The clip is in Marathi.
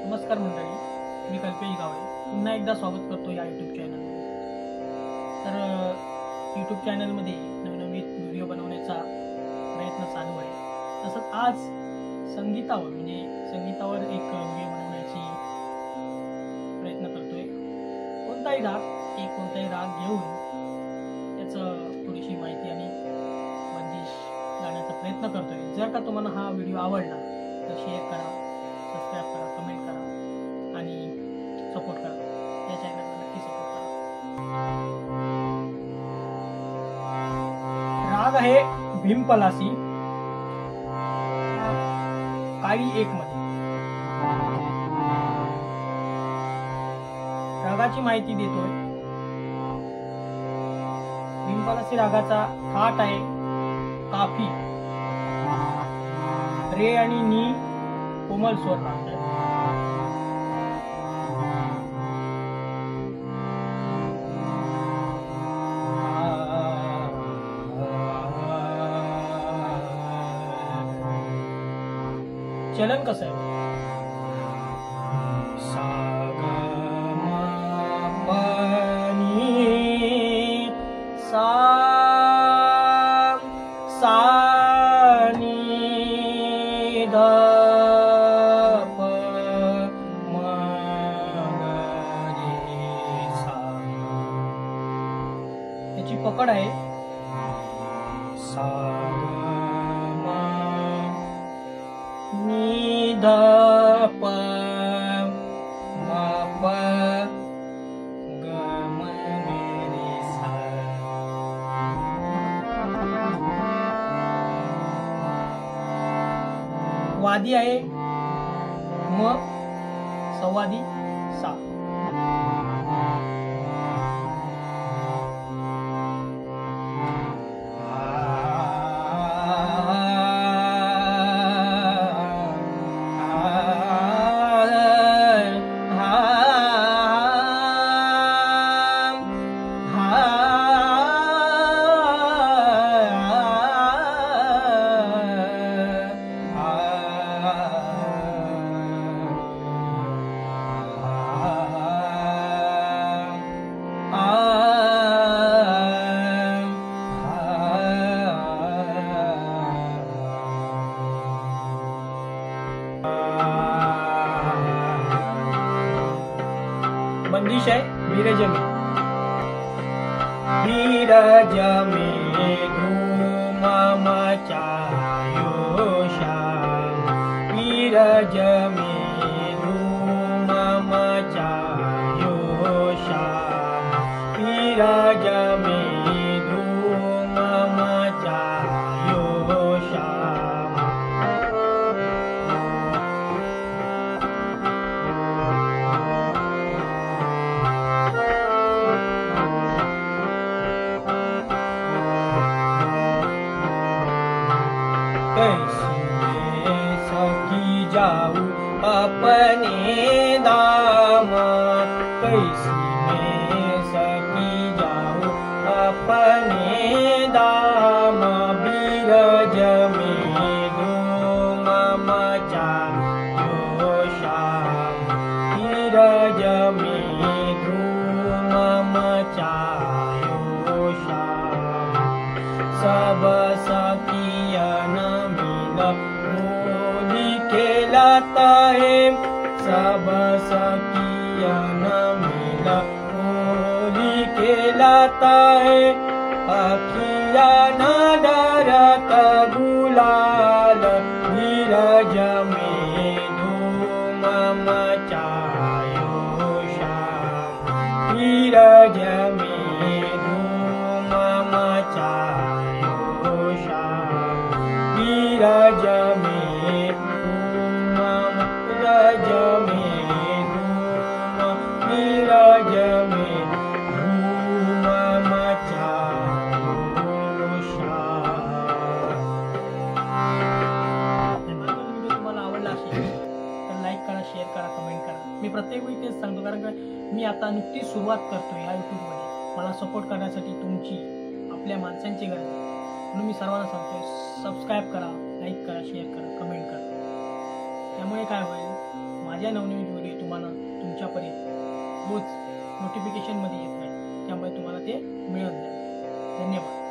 नमस्कार मंडळी, मी कल्पेश गावडे पुन्हा एकदा स्वागत करतो या यूट्यूब चॅनलमध्ये। तर यूट्यूब चॅनलमध्ये नवनवीन व्हिडिओ बनवण्याचा प्रयत्न चालू आहे। तसंच आज संगीतावर संगीतावर एक व्हिडिओ बनवण्याची प्रयत्न करतोय। कोणताही राग घेऊन त्याचं थोडीशी माहिती आणि बंदिश गाण्याचा प्रयत्न करतोय। जर का तुम्हाला हा व्हिडिओ आवडला तर शेअर करा, सबस्क्राइब करा, कमेंट करा आणि सपोर्ट करा। या चॅनलला नक्की सपोर्ट करा। राग आहे भीमपलासी काळी एक मध्ये। रागाची माहिती देतोय। भीमपलासी रागाचा थाट आहे काफी, रे आणि नी कोमल स्वर लागतात। चलन कसं आहे? सा ग म प नी सा सा नी ध प म ग रे सा। याची पकड आहे सा नी ध प म प ग म रे सा। वादी आहे म, संवादी सा। बंदिश है बीरज में। बीरज में धूम मचायो श्याम, बीरज में धूम मचायो श्याम, बीरज में धूम मचायो श्याम। कैसी मैं सकी जाऊं अपने दाम, कैसी मैं सकी जाऊं अपने दाम। बीरज में धूम मचायो श्याम, बीरज में धूम मचायो श्याम। सब सखियन होली खेलता है, सब सखियन मिल होली खेलता है। अखिया न डरत गुलाल, बीरज में धूम मचायो श्याम, बीरज में धूम मचायो श्याम। बीरज में धूम, बीरज में धूम, बीरज में धूम मचायो श्याम। व्हिडिओ तुम्हाला आवडला असेल तर लाईक करा, शेअर करा, कमेंट करा। मी प्रत्येक वेळी तेच सांगतो, कारण का मी आता नुकतीच सुरुवात करतोय या यूट्यूबमध्ये। मला सपोर्ट करण्यासाठी तुमची, आपल्या माणसांची गरज आहे। म्हणून मी सर्वांना सांगतोय, सबस्क्राइब करा, लाईक करा, शेअर करा, कमेंट करा। त्यामुळे काय होईल, माझ्या नवनवीन रोज नोटिफिकेशनमध्ये येत नाही, त्यामुळे तुम्हाला ते मिळत जाईल. धन्यवाद.